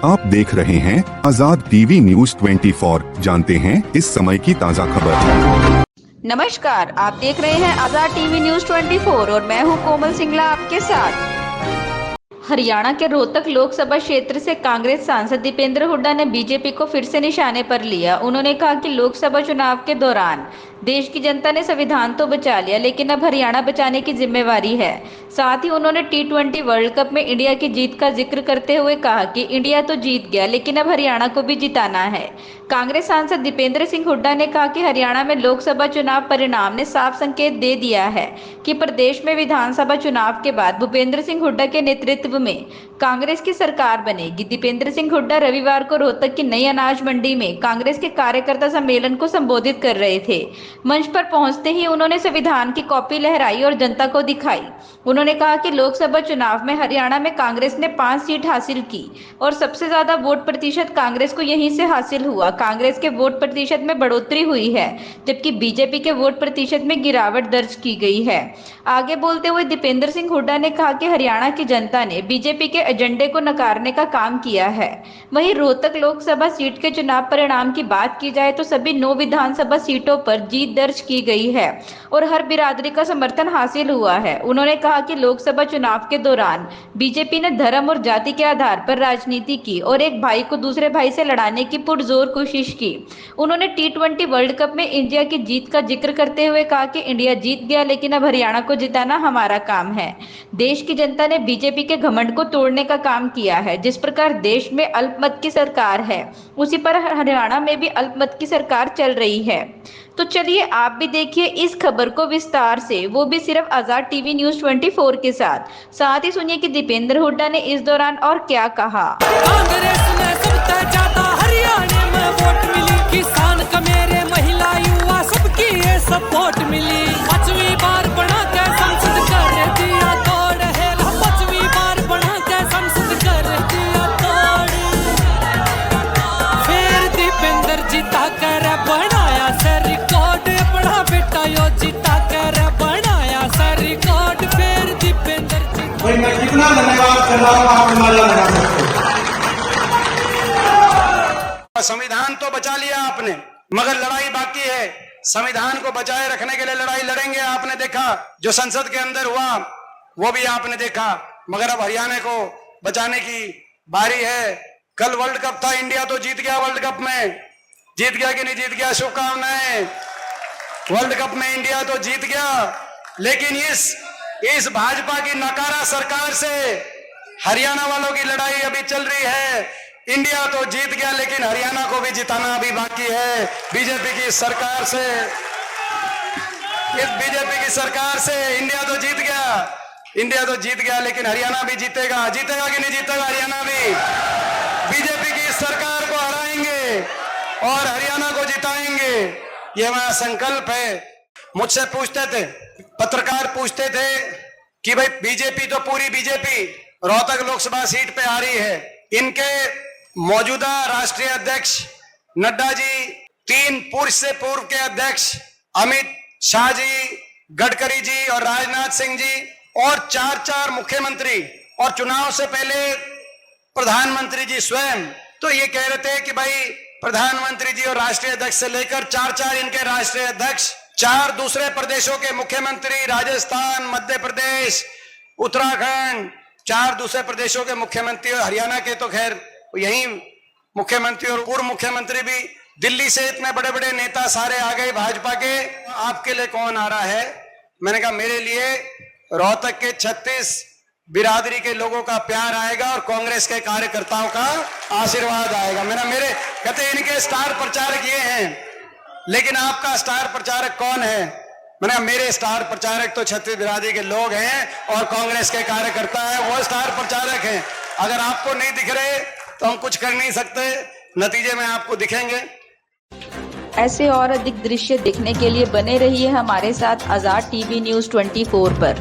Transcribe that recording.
आप देख रहे हैं आजाद टीवी न्यूज 24। जानते हैं इस समय की ताज़ा खबर। नमस्कार, आप देख रहे हैं आजाद टीवी न्यूज 24 और मैं हूं कोमल सिंगला आपके साथ। हरियाणा के रोहतक लोकसभा क्षेत्र से कांग्रेस सांसद दीपेंद्र हुड्डा ने बीजेपी को फिर से निशाने पर लिया। उन्होंने कहा कि लोकसभा चुनाव के दौरान देश की जनता ने संविधान तो बचा लिया, लेकिन अब हरियाणा बचाने की जिम्मेवारी है। साथ ही उन्होंने T20 वर्ल्ड कप में इंडिया की जीत का जिक्र करते हुए कहा कि इंडिया तो जीत गया, लेकिन अब हरियाणा को भी जिताना है। कांग्रेस सांसद दीपेंद्र सिंह हुड्डा ने कहा कि हरियाणा में लोकसभा चुनाव परिणाम ने साफ संकेत दे दिया है कि प्रदेश में विधानसभा चुनाव के बाद भूपेंद्र सिंह हुड्डा के नेतृत्व में कांग्रेस की सरकार बनेगी। दीपेंद्र सिंह हुड्डा रविवार को रोहतक की नई अनाज मंडी में कांग्रेस के कार्यकर्ता सम्मेलन को संबोधित कर रहे थे। मंच पर पहुंचते ही उन्होंने संविधान की कॉपी लहराई और जनता को दिखाई। उन्होंने कहा कि लोकसभा चुनाव में हरियाणा में कांग्रेस ने 5 सीट हासिल की और सबसे ज्यादा वोट प्रतिशत कांग्रेस को यहीं से हासिल हुआ। कांग्रेस के वोट प्रतिशत में बढ़ोतरी हुई है, जबकि बीजेपी के वोट प्रतिशत में गिरावट दर्ज की गई है। आगे बोलते हुए दीपेंद्र सिंह हुड्डा ने कहा कि हरियाणा की जनता ने बीजेपी के एजेंडे को नकारने का काम किया है। वहीं रोहतक लोकसभा सीट के चुनाव परिणाम की बात की जाए तो सभी 9 विधानसभा सीटों पर जीत दर्ज की गई है और हर बिरादरी का समर्थन हासिल हुआ है। उन्होंने कहा कि लोकसभा चुनाव के दौरान बीजेपी ने धर्म और जाति के आधार पर राजनीति की और एक भाई को दूसरे भाई से लड़ाने की पुरजोर कोशिश की। उन्होंने T20 वर्ल्ड कप में इंडिया की जीत का जिक्र करते हुए कहा कि इंडिया जीत गया, लेकिन अब हरियाणा को जिताना हमारा काम है। देश की जनता ने बीजेपी के घमंड को तोड़ने का काम किया है। जिस प्रकार देश में अल्पमत की सरकार है, उसी पर हरियाणा में भी अल्पमत की सरकार चल रही है। तो चलिए आप भी देखिए इस खबर को विस्तार से, वो भी सिर्फ आजाद टीवी न्यूज 24 के साथ ही सुनिए कि दीपेंद्र हुड्डा ने इस दौरान और क्या कहा। कांग्रेस में सबसे ज्यादा हरियाणा में वोट मिली, किसान का मेरे महिला युवा सबकी ये सपोर्ट मिली। 5वीं बार बना के संसद कर दिया तोड़ है, 5वीं बार बना के संसद कर दिया तोड़। फिर दीपेंद्र जीता कर बनाया से रिकॉर्ड, बड़ा बेटा यो जीता कर बनाया से रिकॉर्ड। फिर दीपेंद्र भाई मैं कितना धन्यवाद कर रहा हूँ, आप हमारा लगा सकते हो। संविधान तो बचा लिया आपने, मगर लड़ाई बाकी है। संविधान को बचाए रखने के लिए लड़ाई लड़ेंगे। आपने देखा जो संसद के अंदर हुआ वो भी आपने देखा, मगर अब हरियाणा को बचाने की बारी है। कल वर्ल्ड कप था, इंडिया तो जीत गया। वर्ल्ड कप में जीत गया कि नहीं जीत गया? शुभकामनाएं। वर्ल्ड कप में इंडिया तो जीत गया, लेकिन इस भाजपा की नकारा सरकार से हरियाणा वालों की लड़ाई अभी चल रही है। इंडिया तो जीत गया, लेकिन हरियाणा को भी जिताना अभी बाकी है। बीजेपी की सरकार से, इस बीजेपी की सरकार से इंडिया तो जीत गया, लेकिन हरियाणा भी जीतेगा। जीतेगा कि नहीं जीतेगा? हरियाणा भी बीजेपी की सरकार को हराएंगे और हरियाणा को जिताएंगे, ये हमारा संकल्प है। मुझसे पूछते थे, पत्रकार पूछते थे कि भाई बीजेपी तो पूरी बीजेपी रोहतक लोकसभा सीट पे आ रही है, इनके मौजूदा राष्ट्रीय अध्यक्ष नड्डा जी, 3 पूर्व के अध्यक्ष अमित शाह जी, गडकरी जी और राजनाथ सिंह जी और 4 मुख्यमंत्री और चुनाव से पहले प्रधानमंत्री जी स्वयं, तो ये कह रहे थे कि भाई प्रधानमंत्री जी और राष्ट्रीय अध्यक्ष से लेकर 4 इनके राष्ट्रीय अध्यक्ष, 4 दूसरे प्रदेशों के मुख्यमंत्री, राजस्थान, मध्य प्रदेश, उत्तराखंड, 4 दूसरे प्रदेशों के मुख्यमंत्री और हरियाणा के तो खैर यही मुख्यमंत्री और पूर्व मुख्यमंत्री भी। दिल्ली से इतने बड़े बड़े नेता सारे आ गए भाजपा के। आपके लिए कौन आ रहा है? मैंने कहा मेरे लिए रोहतक के 36 बिरादरी के लोगों का प्यार आएगा और कांग्रेस के कार्यकर्ताओं का आशीर्वाद आएगा। मेरे कहते इनके स्टार प्रचारक ये हैं, लेकिन आपका स्टार प्रचारक कौन है? मैंने कहा मेरे स्टार प्रचारक तो 36 बिरादरी के लोग हैं और कांग्रेस के कार्यकर्ता हैं, वो स्टार प्रचारक हैं। अगर आपको नहीं दिख रहे तो हम कुछ कर नहीं सकते, नतीजे में आपको दिखेंगे। ऐसे और अधिक दृश्य देखने के लिए बने रहिए हमारे साथ आजाद टीवी न्यूज 24 पर।